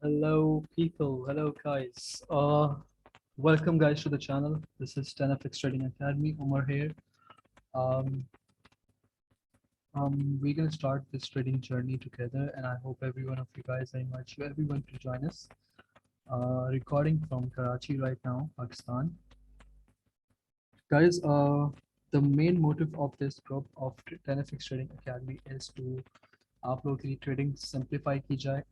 Hello people, hello guys. Welcome guys to the channel. This is 10FX Trading Academy. Umar here. Um, we're gonna start this trading journey together, and I hope every one of you guys, I invite you everyone to join us. Recording from Karachi right now, Pakistan. Guys, the main motive of this group of 10FX Trading Academy is to आप लोगों के लिए trading simplify की जाए,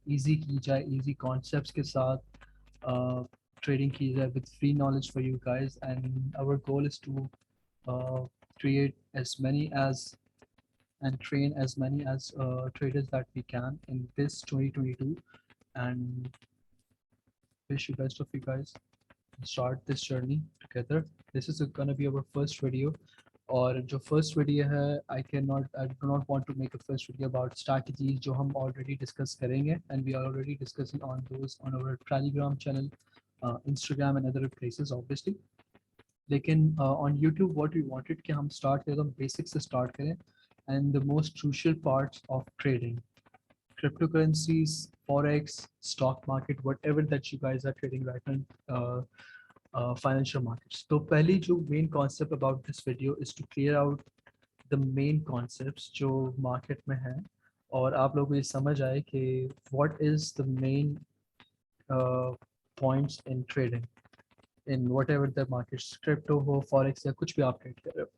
easy concepts के साथ trading की जाए with free knowledge for you guys, and our goal is to create as many as and train as many as traders that we can in this 2022, and wish you guys start this journey together. This is gonna be our first video. और जो first video है I do not want to make a first video about strategies जो हम already discuss करेंगे, and we are already discussing on those on our Telegram channel, Instagram and other places obviously. लेकिन on YouTube what we wanted कि हम start करें तो basic से start करें, and the most crucial parts of trading, cryptocurrencies, forex, stock market, whatever that you guys are trading right now, financial markets. तो पहली जो main concept about this video is to clear out the main concepts जो market में है, और आप लोगों को ये समझ आए कि what is the main points in trading in whatever the markets, crypto हो, forex या कुछ भी आप ट्रेड कर रहे हो.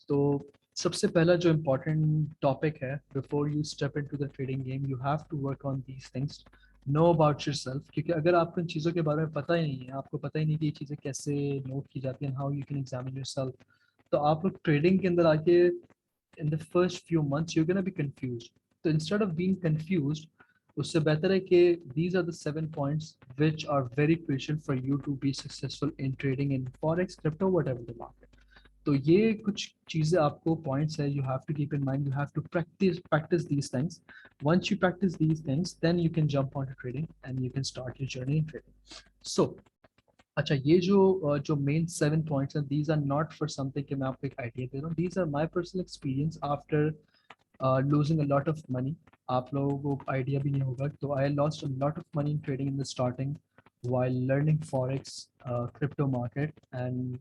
तो सबसे पहला जो important topic है, before you step into the trading game, you have to work on these things, know about yourself. क्योंकि अगर आपको इन चीज़ों के बारे में पता ही नहीं है, आपको पता ही नहीं कि ये चीज़ें कैसे नोट की जाती हैं, how you can examine yourself, तो आप लोग ट्रेडिंग के अंदर आके in the first few months you're gonna be confused. So instead of being confused, उससे बेहतर है कि these are the 7 points which are very crucial for you to be successful in trading in forex, crypto, whatever the market. तो ये कुछ चीज़ें आपको points है, you have to keep in mind, you have to practice these things. Once you practice these things, then you can jump onto trading and you can start your journey in trading. So अच्छा, ये जो main 7 points हैं, these are not for something कि मैं आपको एक idea दे रहा हूँ, these are my personal experience after losing a lot of money. आप लोगों को आइडिया भी नहीं होगा, तो I lost a lot of money in trading in the starting while learning forex, crypto market, and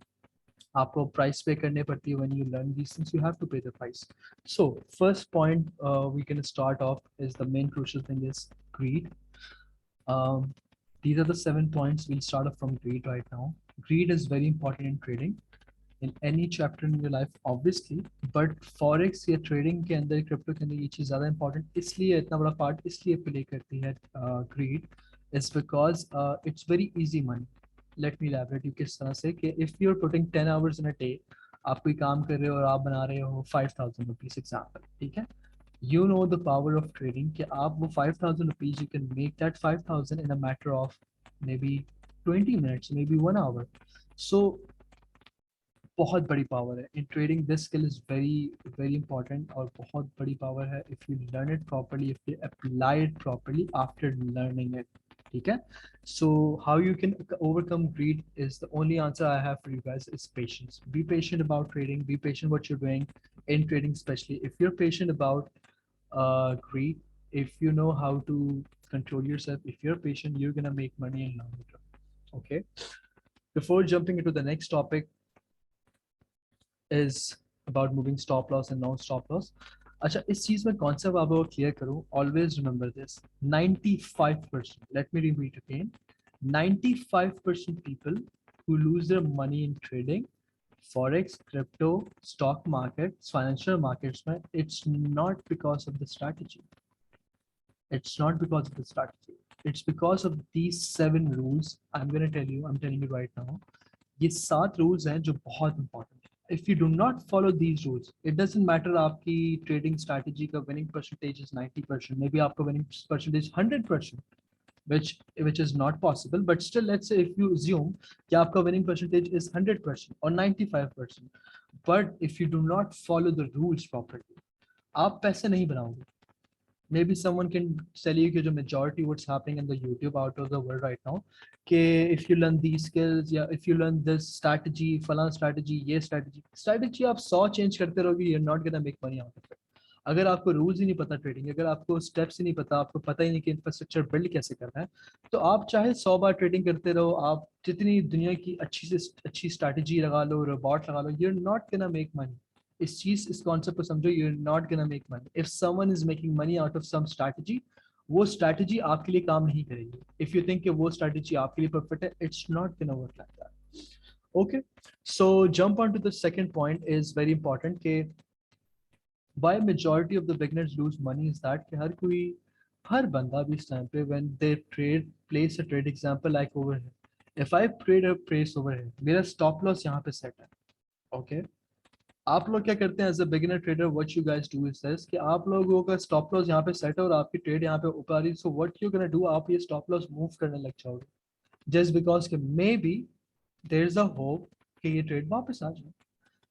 आपको प्राइस पे करने पड़ती है. when you learn these things you have to pay the price. So first point we can start off is the main crucial thing is greed. um, these are the 7 points. We'll start off from greed right now. Greed is very important in trading in any chapter in your life obviously, but forex या trading के अंदर, crypto के अंदर ये चीज़ ज़्यादा important इसलिए, इतना बड़ा part इसलिए play करती है greed, is because it's very easy money. Let me elaborate you किस तरह से कि if you're putting 10 hours in a day, आप कोई काम कर रहे हो और आप बना रहे हो 5,000 rupees example, ठीक है. You know the power of trading कि आप वो 5,000 rupees, you can make that 5,000 in a matter of maybe 20 minutes, maybe 1 hour. So बहुत बड़ी पावर है in trading. This skill is very important और बहुत बड़ी पावर है if you learn it properly, if you apply it properly after learning it. ठीक है. So how you can overcome greed is the only answer I have for you guys is patience. Be patient about trading, be patient what you are doing in trading, especially if you're patient about greed, if you know how to control yourself, if you're patient, you're gonna make money in long term. Okay, before jumping into the next topic is about moving stop loss and non stop loss. अच्छा, इस चीज में concept आपको clear करूं. Always remember this, 95%, let me repeat again, 95% people who lose their money in trading, forex, crypto, stock markets, financial markets में, it's not because of the strategy. It's not because of the strategy. It's because of these 7 rules. I'm telling you right now. ये 7 rules हैं जो बहुत important. If you do not follow these rules, it doesn't matter आपकी trading strategy का winning percentage is 90%, maybe आपका winning percentage 100%, which is not possible. But still, let's say if you assume कि आपका winning percentage is 100% or 95%, but if you do not follow the rules properly, आप पैसे नहीं बनाओगे. Maybe someone can tell you कि जो majority what's happening in the YouTube out of the world right now, कि if you learn these skills या if you learn this strategy, फलां strategy, ये strategy आप 100 change करते रहोगे, you're not gonna make money out of it. अगर आपको rules ही नहीं पता ट्रेडिंग, अगर आपको स्टेप्स ही नहीं पता, आपको पता ही नहीं कि इंफ्रास्ट्रक्चर बिल्ड कैसे करना है, तो आप चाहे 100 बार ट्रेडिंग करते रहो, आप जितनी दुनिया की अच्छी से अच्छी स्ट्रैटेजी लगा लो, रोबोट लगा लो, you are not gonna make money. इस कॉन्सेप्ट को समझो, you are not gonna make money if someone is making money out of some strategy. वो स्ट्रैटेजी आपके लिए काम नहीं करेगी। इफ यू थिंक कि वो स्ट्रैटेजी आपके लिए परफेक्ट है, it's not gonna work like that. Okay, so jump on to the second point is very important कि why majority of the beginners lose money is that कि हर बंदा भी इस टाइम पे when they place a trade example like over here, if I trade a place over here, मेरा stop loss यहाँ पे set है, okay? आप लोग क्या करते हैं as a beginner trader, what you guys do is this कि आप लोगों का स्टॉप लॉस यहाँ पे सेट है और आपकी ट्रेड यहाँ पे ऊपर आ रही है, so what you gonna do, आप ये स्टॉप लॉस मूव करने लग जाओगे जस्ट बिकॉज कि maybe there is a hope कि ये ट्रेड वापस आ जाए।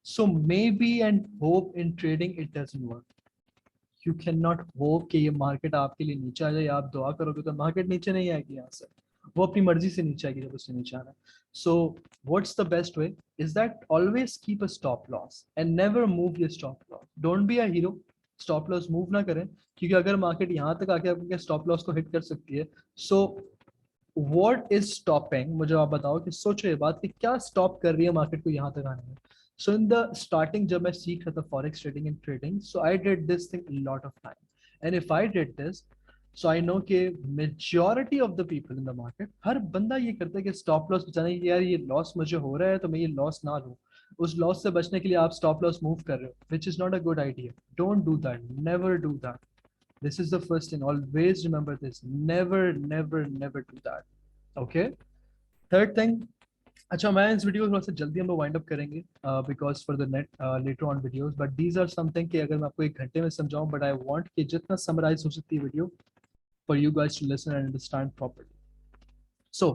So maybe and hope in trading it doesn't work. You can not hope कि ये मार्केट आपके लिए नीचे आ जाए, आप दुआ करोगे तो मार्केट नीचे नहीं आएगी यहाँ से, वो अपनी मर्जी से नीचे आएगी जब उससे नीचे आना। So what's the best way is that always keep a stop loss and never move your stop loss, don't be a hero, stop loss move ना करें, क्योंकि अगर मार्केट यहाँ तक आके आपके स्टॉप लॉस को हिट कर सकती है, सो व्हाट इज स्टॉपिंग, मुझे आप बताओ कि सोचो ये बात कि क्या स्टॉप कर रही है मार्केट को यहाँ तक आने में। सो इन द स्टार्टिंग जब मैं सीख रहा था forex trading and trading, so I did this thing lot of time and if I did this, so I know कि majority of the people in the market, हर बंदा ये करता है कि स्टॉप लॉस बचाने की, यार ये लॉस मुझे हो रहा है तो मैं ये लॉस ना लूं, उस लॉस से बचने के लिए आप स्टॉप लॉस मूव कर रहे हो, which is not a good idea. Don't do that, never do that. This is the first thing. Always remember this. Never, never, never do that. Okay. Third thing. अच्छा, मैं इस video को थोड़ा सा जल्दी हम लोग वाइंड अप करेंगे because for the net letter on videos, but these are something कि अगर मैं आपको 1 घंटे में समझाऊं, बट आई वांट कि जितना समराइज हो सकती है video for you guys to listen and understand properly. So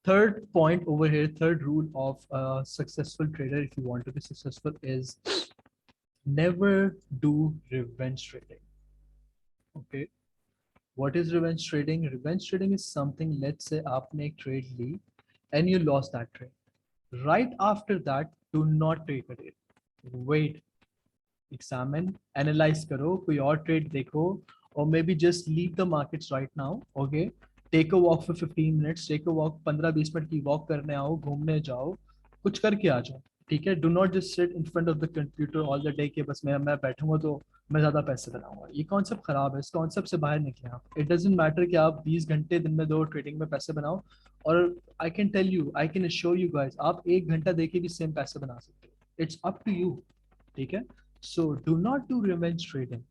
third point over here, third rule of a successful trader if you want to be successful is never do revenge trading. Okay. What is revenge trading? Revenge trading is something, let's say आपने एक trade Lee and you lost that trade. Right after that, do not take a trade. Wait, examine, analyze करो, कोई और trade देखो, or maybe just leave the markets right now. Okay, take a walk for 15 minutes. Take a walk 15-20 minute की walk करने आओ, घूमने जाओ, कुछ करके आ जाओ, ठीक है? Do not just sit in front of the computer all the day कि बस मैं बैठूंगा तो मैं ज्यादा पैसे बनाऊंगा। ये कॉन्सेप्ट खराब है, इस कॉन्सेप्ट से बाहर निकले आप। इट डजेंट मैटर कि आप 20 घंटे दिन में दो ट्रेडिंग में पैसे बनाओ, और I can tell you, I can assure you guys, आप 1 घंटा देके भी सेम पैसे बना सकते हो। इट्स अप टू यू, ठीक है? So do not do revenge trading.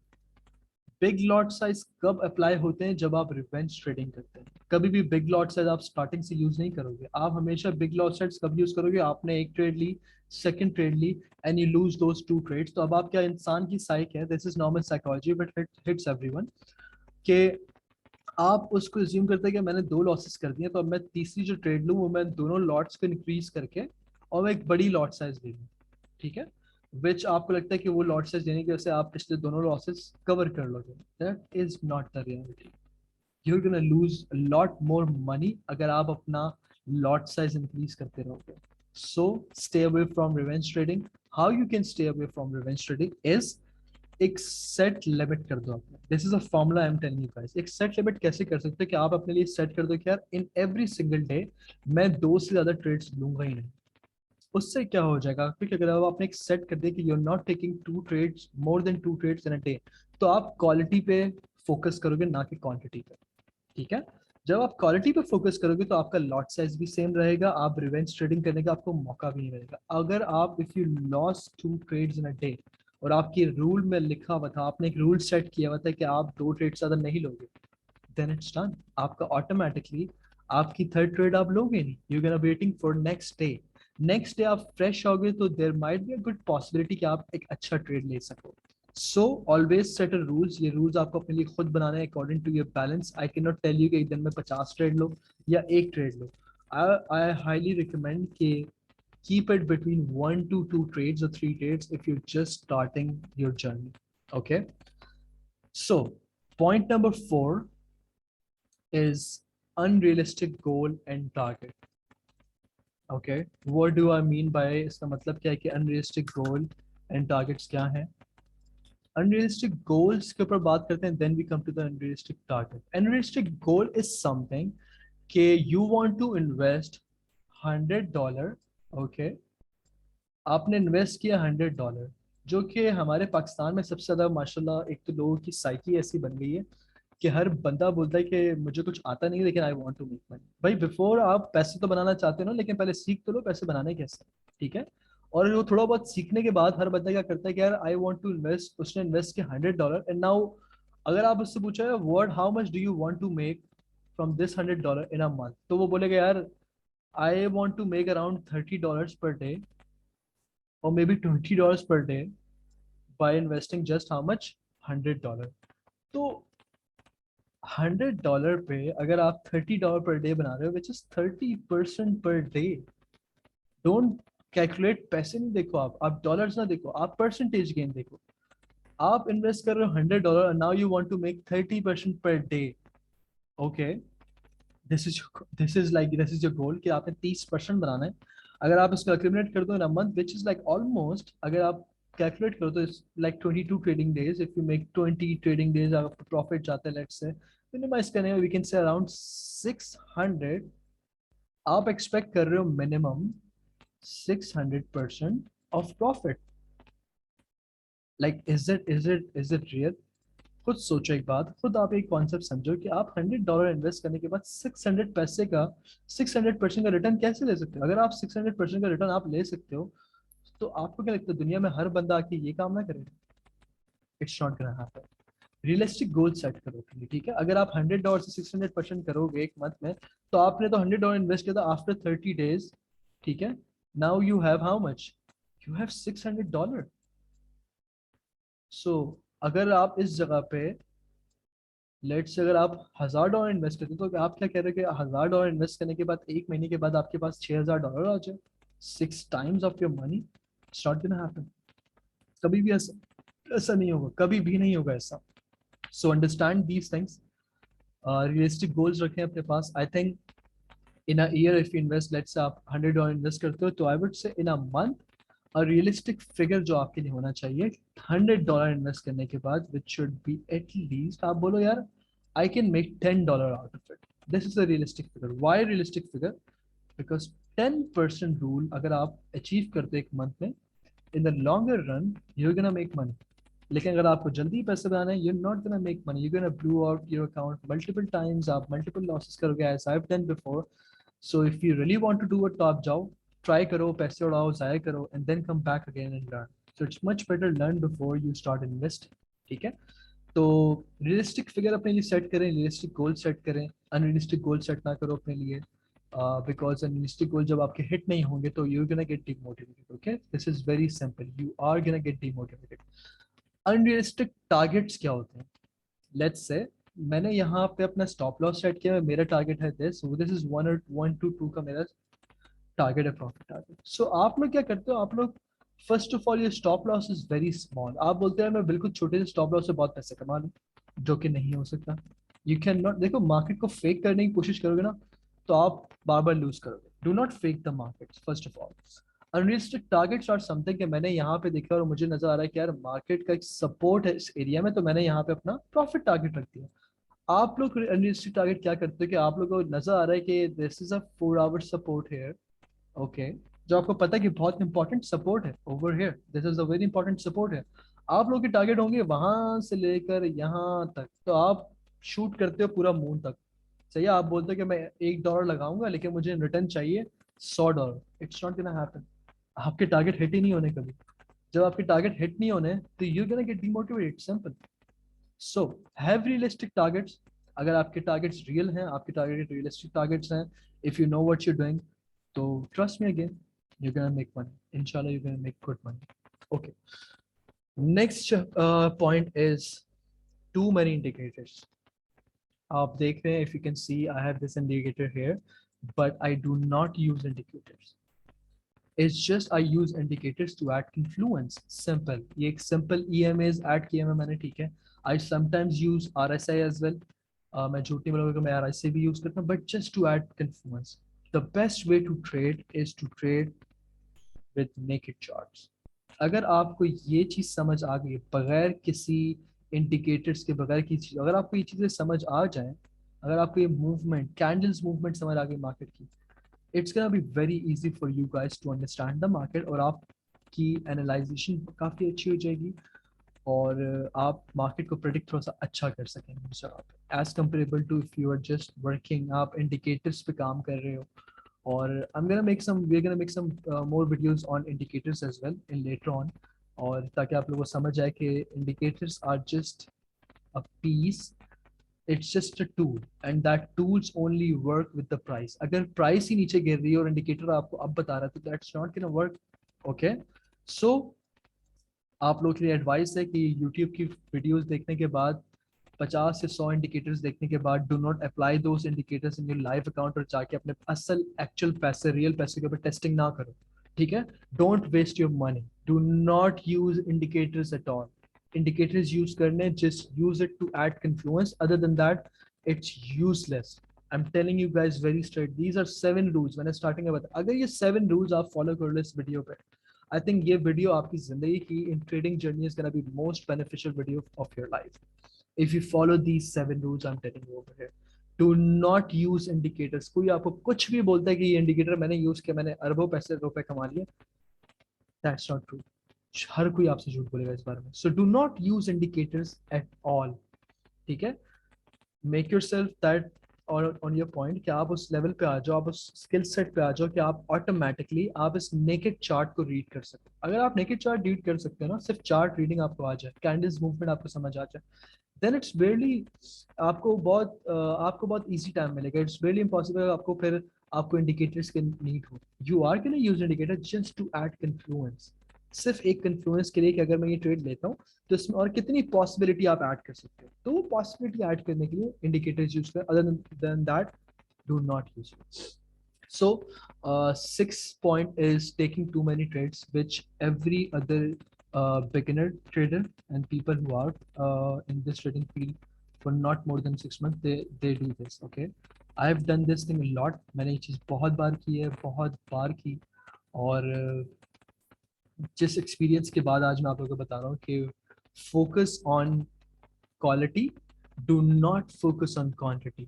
Big lot size कब अप्लाई होते हैं? जब आप रिवेंज ट्रेडिंग करते हैं। कभी भी बिग लॉट साइज आप स्टार्टिंग से यूज नहीं करोगे। आप हमेशा बिग लॉट साइज कब यूज करोगे? आपने एक ट्रेड ली, सेकंड ट्रेड ली and you lose those 2 trades, तो अब आप क्या, इंसान की साइक है, this is normal psychology but it hits everyone, कि आप उसको अज्यूम करते हैं कि मैंने 2 लॉसेस कर दिए, तो अब मैं तीसरी जो ट्रेड लूँ वो मैं दोनों लॉट्स को इंक्रीज करके और मैं एक बड़ी लॉट साइज ले लूँ, ठीक है? विच आपको लगता है कि वो लॉट साइज देने की वजह से आप पिछले दोनों लॉसेस कवर कर लोगे। That is not the reality. you're gonna lose a lot more money अगर आप अपना lot size increase करते रहोगे। So stay away from revenge trading. How you can stay away from revenge trading is एक set limit कर दो आपने। This is a formula I'm telling you guys. एक set limit कैसे कर सकते हो कि आप अपने लिए set कर दो कि यार in every single day मैं 2 से ज्यादा trades लूंगा ही नहीं। उससे क्या हो जाएगा, क्योंकि अगर आप आपने एक सेट कर दिया कि you are not taking 2 trades, more than 2 trades in a day, तो आप क्वालिटी पे फोकस करोगे ना कि क्वांटिटी पे, ठीक है? जब आप क्वालिटी पे फोकस करोगे तो आपका लॉट साइज भी सेम रहेगा, आप रिवेंज ट्रेडिंग करने का आपको मौका भी नहीं मिलेगा। अगर आप if you loss 2 trades in a day और आपके रूल में लिखा हुआ था, आपने एक रूल सेट किया हुआ था कि आप 2 ट्रेड ज्यादा नहीं लोगे, देन इट्स डन। आपका ऑटोमेटिकली आपकी थर्ड ट्रेड आप लोगे नहीं, you gonna waiting for next day. Next day आप फ्रेश होगे तो there might be a good possibility कि आप एक अच्छा ट्रेड ले सको। So always set a rules. ये रूल्स आपको अपने लिए खुद बनाने according to your balance. I can not tell you कि एक दिन में 50 ट्रेड लो या एक trade low. I highly recommend कि keep it between 1 to 2 trades or 3 trades if you're just starting your journey. Okay, so point number 4 is unrealistic goal and target. Okay, what do I mean by, इसका मतलब क्या है कि unrealistic goal and targets क्या है? Unrealistic goals के ऊपर बात करते हैं, then we come to the unrealistic target. Unrealistic goal is something कि you want to invest $100. Okay, आपने इन्वेस्ट किया $100, जो कि हमारे पाकिस्तान में सबसे ज़्यादा माशाल्लाह, एक तो लोगों की साइकी ऐसी बन गई है कि हर बंदा बोलता है कि मुझे कुछ आता नहीं लेकिन I want to make money. भाई बिफोर आप पैसे तो बनाना चाहते हो ना, लेकिन पहले सीख तो लो पैसे बनाने कैसे. ठीक है. और वो थोड़ा बहुत सीखने के बाद हर बंदा क्या करता है कि यार आई वांट टू इन्वेस्ट, उसने इन्वेस्ट किया $100 एंड नाउ अगर आप उससे पूछा है what how much do you want to make from this $100 in a month, तो वो बोलेगा यार I want to make around $30 per day or maybe $20 per day by investing just how much $100. तो $100 पे अगर आप $30 पर डे बना रहे हो, which is 30% per day. Don't calculate पैसे, नहीं देखो आप डॉलर्स ना देखो, आप परसेंटेज गेन देखो. आप इन्वेस्ट कर रहे हो $100 now you want to make 30% per day. Okay, this is your goal कि आपने 30% बनाना है. अगर आप इसको एक्यूमुलेट कर दो in a month, which is like almost, अगर आप कैलकुलेट करो तो it's like 22 trading days. If you make 20 trading days, अगर प्रॉफिट जाते हैं लेट्स से मिनिमाइज करने में, वी कैन से अराउंड 600. आप एक्सपेक्ट कर रहे हो minimum 600% of profit. Like is it real? खुद सोचो एक बात, खुद आप एक कॉन्सेप्ट समझो कि आप $100 इन्वेस्ट करने के बाद 600 पैसे का 600% का रिटर्न कैसे ले सकते हो. अगर आप 600% का रिटर्न आप ले सकते हो, तो आपको क्या लगता है दुनिया में हर बंदा आके ये काम ना करे? It's not gonna happen. Realistic goal set करो के लिए. ठीक है, अगर आप $100 से 600% करोगे एक मंथ में, तो आपने तो $100 इन्वेस्ट किया था आफ्टर 30 डेज. ठीक है, now you have how much, you have $600. सो अगर आप इस जगह पे लेट्स से अगर आप $1000 इन्वेस्ट करते हो, तो आप क्या कह रहे हो कि $1000 इन्वेस्ट करने के बाद एक महीने के बाद आपके पास $6000 आ जाए, 6 times of your money. It's not gonna happen. कभी भी ऐसा ऐसा नहीं होगा, कभी भी नहीं होगा ऐसा. So understand these things. Realistic goals रखें अपने पास. I think in a year if you invest, let's say आप $100 इन्वेस्ट करते हो, तो I would say in a month a realistic figure जो आपके लिए होना चाहिए $100 इन्वेस्ट करने के बाद, विच शुड बी एटलीस्ट, आप बोलो यार I can make $10 out of it. This is a realistic figure. Why realistic figure? Because 10% rule अगर आप अचीव करते हो एक मंथ में, in the longer run you gonna make money. लेकिन अगर आपको जल्दी पैसे बनाने हैं, you not gonna make money, you gonna blow out your account multiple times. आप मल्टीपल लॉसेस करोगे as I have done before. So if you really want to do it, तो आप जाओ, ट्राई करो, पैसे उड़ाओ, जाया करो, and then come back again and learn. So it's much better learn before you start invest. ठीक है. तो रियलिस्टिक फिगर अपने लिए सेट करें, रियलिस्टिक गोल सेट करें, अनरियलिस्टिक गोल सेट ना करो अपने लिए. बिकॉज अनरियलिस्टिक गोल जब आपके हिट नहीं होंगे, तो you gonna get demotivated. Okay, this is very simple, you are gonna get demotivated. Unrealistic targets क्या होते हैं? लेट्स से मैंने यहाँ पे अपना स्टॉप लॉस सेट किया है, मेरा टारगेट है this, so this is 1 or 1 to 2 का मेरा टारगेट है, प्रॉफिट टारगेट. सो आप लोग क्या करते हो, आप लोग फर्स्ट ऑफ ऑल ये stop loss is very small. आप बोलते हैं मैं बिल्कुल छोटे से स्टॉप लॉस से बहुत पैसे कमा लूँ, जो कि नहीं हो सकता. You can not. देखो, मार्केट को फेक करने की कोशिश करोगे ना, तो आप बार बार लूज करोगे. Do not fake the market first of all. Unrealistic targets are something कि मैंने यहाँ पे देखा और मुझे नजर आ रहा है कि यार मार्केट का एक सपोर्ट है इस एरिया में, तो मैंने यहाँ पे अपना प्रॉफिट टारगेट रख दिया. आप लोग अनरियलिस्टिक टारगेट क्या करते हो कि आप लोगों को नजर आ रहा है कि this is a 4 hour support here. Okay, जो आपको पता है कि बहुत इंपॉर्टेंट सपोर्ट है over here, this is a very important support है. आप लोग के टारगेट होंगे वहां से लेकर यहाँ तक, तो आप शूट करते हो पूरा मून तक. सही है, आप बोलते हो कि मैं $1 लगाऊंगा लेकिन मुझे रिटर्न चाहिए $100. It's not gonna happen. आपके टारगेट हिट ही नहीं होने कभी. जब आपके टारगेट हिट नहीं होने, तो you gonna get demotivated. Simple. So have realistic targets. अगर आपके टारगेट्स रियल हैं, आपके टारगेट रियलिस्टिक टारगेट्स हैं, if you know what you doing, तो trust me again, you're gonna make money. Inshallah, you're gonna make good money. Okay. Next point is too many indicators. आप देख रहे हैं, if you can see, I have this indicator here, but I do not use indicators. It's just I use indicators to add influence. Simple. ये एक simple EMAs add किए हैं मैंने. ठीक है. I sometimes use RSI as well. मैं झूठ नहीं बोलूँगा कि मैं RSI भी use करता हूँ, but just to add influence. The best way to trade is to trade with naked charts. अगर आपको ये चीज़ समझ आ गई बगैर किसी इंडिकेटर्स के, बगैर किसी चीज़, अगर आपको ये चीज़ें समझ आ जाएं, अगर आपको ये मूवमेंट, कैंडल्स मूवमेंट समझ आ गई मार्केट की, it's gonna be very easy for you guys to understand the market, और आपकी एनालाइजेशन काफ़ी अच्छी हो जाएगी, और आप मार्केट को प्रेडिक्ट थोड़ा सा अच्छा कर सकेंगे उस जगह पे, as comparable to if you are just working, आप इंडिकेटर्स पे काम कर रहे हो। और we're gonna make some more videos on indicators as well in later on, और ताकि आप लोगों को समझ आए कि indicators are just a piece, it's just a tool, and that tools only work with the price. अगर price ही नीचे गिर रही है और इंडिकेटर आपको अब बता रहा है तो that's not gonna work. Okay, so आप लोग के लिए एडवाइस है कि यूट्यूब की वीडियोस देखने के बाद, 50 से 100 इंडिकेटर्स देखने के बाद, do not apply those indicators in your live account, और जाके अपने असल एक्चुअल पैसे, रियल पैसे के ऊपर टेस्टिंग ना करो, ठीक है? Don't waste your money, do not use indicators at all. Indicators use करने, just use it to add confluence, other than that it's useless. I am telling you guys very straight, these are 7 rules. मैंने starting में बताया, अगर ये 7 rules आप follow कर लो इस video पे, I think ये वीडियो आपकी जिंदगी की in trading journey is gonna be most beneficial video of your life. If you follow these 7 rules I'm telling you over here, do not use indicators. कोई आपको कुछ भी बोलता है कि ये इंडिकेटर मैंने यूज किया, मैंने अरबों पैसे रुपए कमा लिए, that's not true. हर कोई आपसे झूठ बोलेगा इस बारे में. So do not use indicators at all. ठीक है? मेक योर सेल्फ दैट और ऑन योर पॉइंट कि आप उस लेवल पे आ जाओ, आप उस स्किल सेट पे आ जाओ कि आप ऑटोमेटिकली आप इस नेकेड चार्ट को रीड कर सकते हो। अगर आप नेकेड चार्ट रीड कर सकते हो ना, सिर्फ चार्ट रीडिंग आपको आ जाए, कैंडल्स मूवमेंट आपको समझ आ जाए, देन इट्स बेयरली, आपको बहुत इजी टाइम मिलेगा। इट्स बेयरली इम्पॉसिबल आपको फिर आपको इंडिकेटर्स के नीड हो। You are can use indicator just to add confluence, सिर्फ एक कन्फ्लुएंस के लिए कि अगर मैं ये ट्रेड लेता हूँ तो इसमें और कितनी पॉसिबिलिटी आप ऐड कर सकते हो, तो वो पॉसिबिलिटी ऐड करने के लिए इंडिकेटर्स यूज कर, other than that do not use it. So, sixth point is taking too many trades, which every other beginner trader and people who are in this trading field for not more than 6 months, they do this. Okay, I've done this thing a lot. मैंने ये चीज़ बहुत बार की है, बहुत बार की, और जिस experience के बाद आज मैं आप लोगों को बता रहा हूँ कि focus on quality, do not focus on quantity.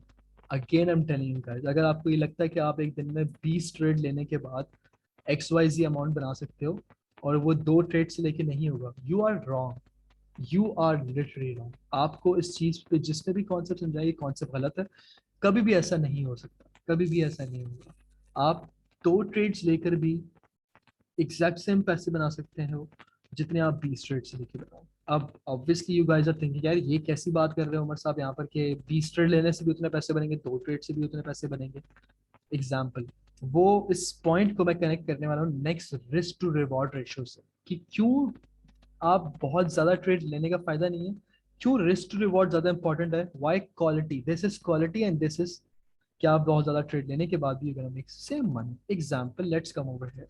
Again I am telling you guys, अगर आपको ये लगता है कि आप एक दिन में 20 ट्रेड लेने के बाद XYZ अमाउंट बना सकते हो और वो 2 ट्रेड से लेके नहीं होगा, you are wrong, you are literally wrong. आपको इस चीज पे जिसने भी कॉन्सेप्ट समझाया, ये कॉन्सेप्ट गलत है। कभी भी ऐसा नहीं हो सकता, कभी भी ऐसा नहीं होगा। आप 2 ट्रेड्स लेकर भी एग्जैक्ट सेम पैसे बना सकते हो जितने आप 20 ट्रेड से लेके बनाओ। अब obviously you guys are thinking यार ये कैसी बात कर रहे हो उमर साहब यहाँ पर कि 20 ट्रेड लेने से भी उतने पैसे बनेंगे, 2 ट्रेड से भी उतने पैसे बनेंगे। एग्जाम्पल, वो इस पॉइंट को मैं कनेक्ट करने वाला हूँ next risk to reward ratio से, कि क्यों आप बहुत ज्यादा ट्रेड लेने का फायदा नहीं है, क्यों रिस्क टू रिवॉर्ड ज्यादा इंपॉर्टेंट है, why quality, this is quality and this is क्या आप बहुत ज्यादा ट्रेड लेने के बाद भी you make same money. Example, let's come over here.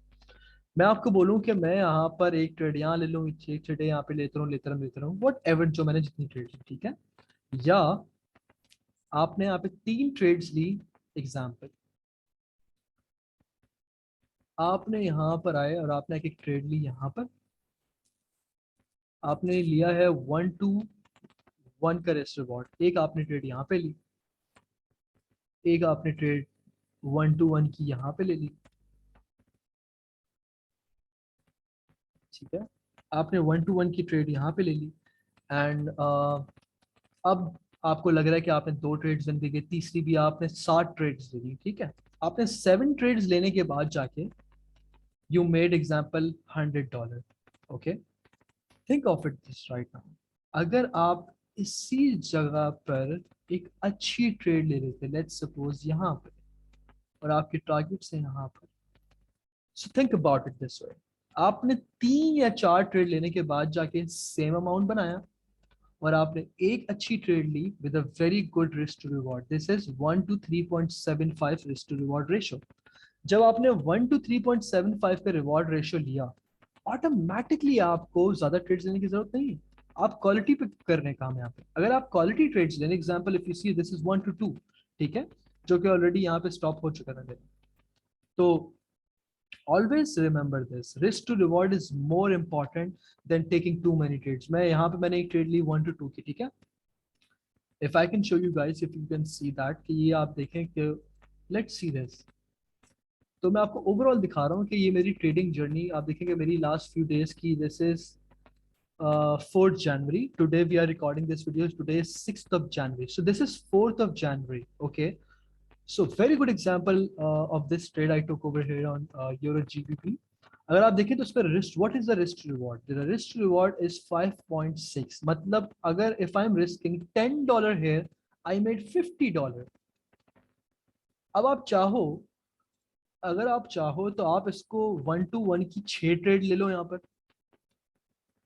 मैं आपको बोलूं कि मैं यहाँ पर एक ट्रेड यहाँ ले लूँ, एक ट्रेड यहाँ पे लेता रहूँ वट एवर, जो मैंने जितनी ट्रेड ली, ठीक है? या आपने यहाँ पे 3 ट्रेड्स ली, एग्जाम्पल, आपने यहाँ पर आए और आपने एक ट्रेड ली यहाँ पर, आपने लिया है 1-to-1 का रिस्क रिवॉर्ड। एक आपने ट्रेड यहाँ पे ली, एक आपने ट्रेड 1-to-1 की यहाँ पे ले ली, ठीक है? आपने 1-to-1 की ट्रेड यहाँ पे ले ली, एंड अब आपको लग रहा है कि आपने 2 ट्रेड्स बन गई, तीसरी भी आपने 7 ट्रेड्स ले ली, ठीक है? आपने 7 ट्रेड्स लेने के बाद जाके you made example $100। Okay, think of it this right now, अगर आप इसी जगह पर एक अच्छी ट्रेड ले लेते, लेट्स सपोज यहाँ पर, और आपके टारगेट्स है यहाँ पर, so think about it this way, आपने 3 या 4 ट्रेड लेने के बाद जाके सेम अमाउंट बनाया, और आपने एक अच्छी ट्रेड ली with a very good risk to reward, this is 1-to-3.75 risk to reward ratio. जब आपने 1-to-3.75 का रिवॉर्ड रेशियो लिया, ऑटोमेटिकली आपको ज्यादा ट्रेड्स लेने की जरूरत नहीं है, आप क्वालिटी पे कर रहे हैं काम यहाँ पे। अगर आप क्वालिटी ट्रेड्स लेने, example if you see this is 1-to-2, ठीक है, जो कि ऑलरेडी यहाँ पे स्टॉप हो चुका था मेरा, तो Always remember this, risk to reward is more important than taking too many trades. मैं यहाँ पे मैंने एक ट्रेड ली 1 to 2 की, ठीक है. If I can show you guys, if you can see that कि ये आप देखें कि let's see this. तो मैं आपको ओवरऑल दिखा रहा हूँ कि ये मेरी ट्रेडिंग जर्नी आप देखेंगे मेरी लास्ट फ्यू डेज की. This is 4th January. Today we are recording this video. Today is 6th of January. So this is 4th of January. Okay. So very good example of this trade I took over here on Euro GBP. अगर आप देखें तो उस पर risk, what is the risk reward? The risk reward is 5.6. मतलब अगर if I am risking $10 here, I made $50. अब आप चाहो, अगर आप चाहो तो आप इसको 1 to 1 की 6 ट्रेड ले लो. यहाँ पर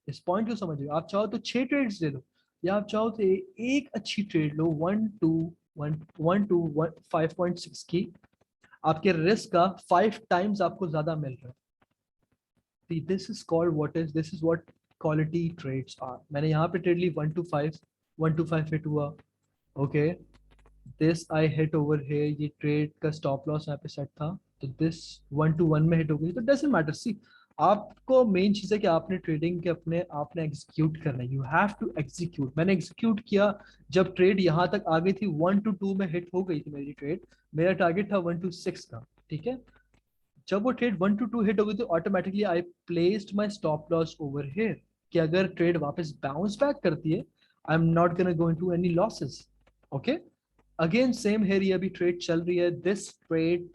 इस पॉइंट को समझिए. आप चाहो तो 6 ट्रेड्स ले लो, या आप चाहो तो एक अच्छी ट्रेड लो 1 to 5.6 की. आपके रिस्क का 5 times आपको ज्यादा मिल रहा है. This is called this is what quality trades are. मैंने यहाँ पे ट्रेड ली 1 to 5 हिट हुआ. Okay, this I hit over here. ये ट्रेड का स्टॉप लॉस यहाँ पे सेट था, तो दिस 1 to 1 में हिट हो गई. तो डजंट मैटर. सी, आपको मेन चीज है कि आपने ट्रेडिंग के आपने एग्जीक्यूट करना है. You have to execute. मैंने एग्जीक्यूट किया. जब ट्रेड यहाँ तक आ गई थी 1 to 2 में हिट हो गई थी मेरी ट्रेड. मेरा टारगेट था 1 to 6 का, ठीक है. जब वो ट्रेड 1 to 2 हिट हो गई तो automatically I placed my stop loss over here कि अगर ट्रेड वापस बाउंस बैक करती है, I am not gonna go into any losses. Okay, again same here. ये अभी ट्रेड चल रही है. दिस ट्रेड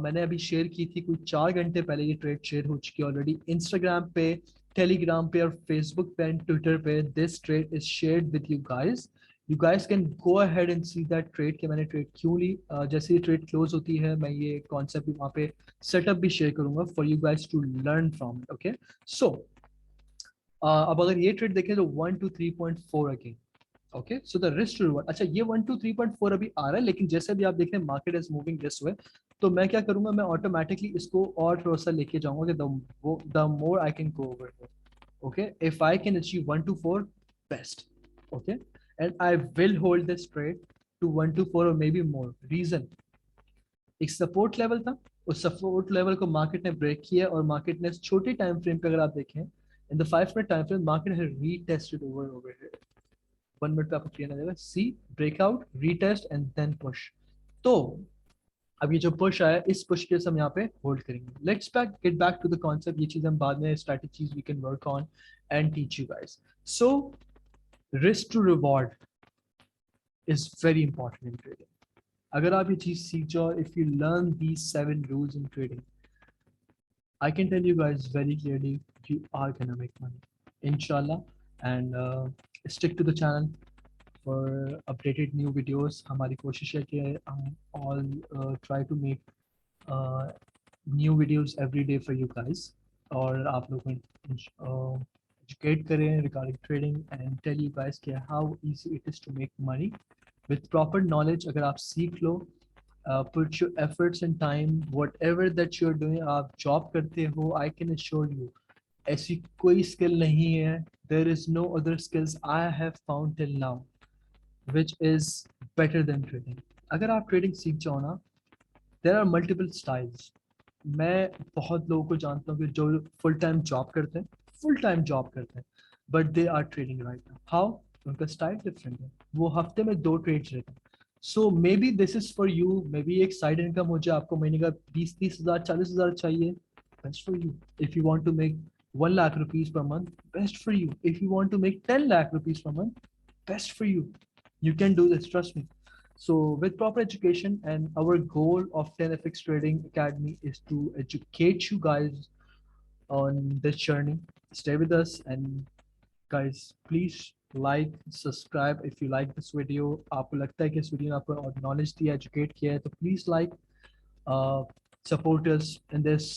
मैंने अभी शेयर की थी कुछ 4 घंटे पहले. ये ट्रेड शेयर हो चुकी है ऑलरेडी इंस्टाग्राम पे, टेलीग्राम पे और फेसबुक पे एंड ट्विटर पे. This trade is shared with you guys. You guys can go ahead and see that trade कि मैंने ट्रेड क्यों ली. जैसे ये ट्रेड क्लोज होती है मैं ये कॉन्सेप्ट भी वहाँ पे सेटअप भी शेयर करूंगा for you guys to learn from it. Okay, so अब अगर ये ट्रेड देखें तो 1 to 3.4 again. Okay, so the risk to reward. अच्छा, ये 1 to 3.4 अभी आ रहा है, लेकिन जैसे भी आप देख रहे हैं market is moving this way, तो मैं क्या करूंगा, मैं ऑटोमेटिकली इसको और थोड़ा सा लेके जाऊंगा कि the more I can go over here. Okay, if I can achieve 1 to 4, best. Okay, and I will hold this trade to 1 to 4 और मे बी मोर. रीजन, एक सपोर्ट लेवल था, उस सपोर्ट लेवल को market ने break किया और market ने छोटे टाइम फ्रेम पे अगर आप देखें in the 5 minute time frame, market has retested over here. 1 minute पे आपको क्लियर आ जाएगा. See, breakout, retest and then push. तो अब ये जो पुश आया, इस पुश के हम यहाँ पे होल्ड करेंगे. Let's get back to the concept. ये चीज हम बाद में strategies we can work on and teach you guys. So risk to reward is very important in trading. अगर आप ये चीज सीख जाओ, if you learn these 7 rules in trading, I can tell you guys very clearly, you are gonna make money, inshallah. And stick to the channel for updated new videos. हमारी कोशिश है कि हम all try to make new videos every day for you guys. और आप लोगों को educate करें regarding trading and tell you guys कि how easy it is to make money with proper knowledge. अगर आप सीख लो, put your efforts and time, whatever that you're doing, आप job करते हो, I can assure you, ऐसी कोई skill नहीं है. There is no other skills I have found till now which is better than trading. अगर आप trading सीख जाओ ना, there are multiple styles. मैं बहुत लोगों को जानता हूँ कि जो full time job करते हैं, but they are trading right now. How? उनका style different है. वो हफ्ते में 2 trades लेते हैं. So maybe this is for you. Maybe एक side income हो जाए, आपको महीने का 20-30 हज़ार 40 हज़ार चाहिए. Best for you. If you want to make 1 lakh rupees per month, best for you. If you want to make 10 lakh rupees per month, best for you. You can do this, trust me. So with proper education, and our goal of 10FX Trading Academy is to educate you guys on this journey. Stay with us, and guys, please like, subscribe if you like this video. आपको लगता है कि इस video ने आपको और knowledge दिया, educate किया है, तो please like, support us in this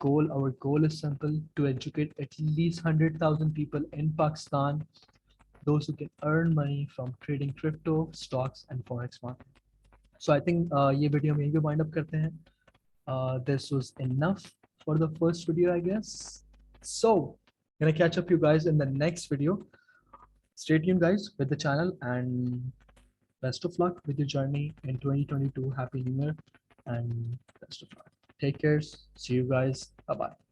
goal. Our goal is simple: to educate at least 100,000 people in Pakistan, those who can earn money from trading crypto, stocks and forex market. So I think ये video में यही wind up करते हैं. This was enough for the first video, I guess. So gonna catch up you guys in the next video. Stay tuned guys with the channel, and best of luck with your journey in 2022. Happy New Year and best of luck. Take care. See you guys. Bye bye.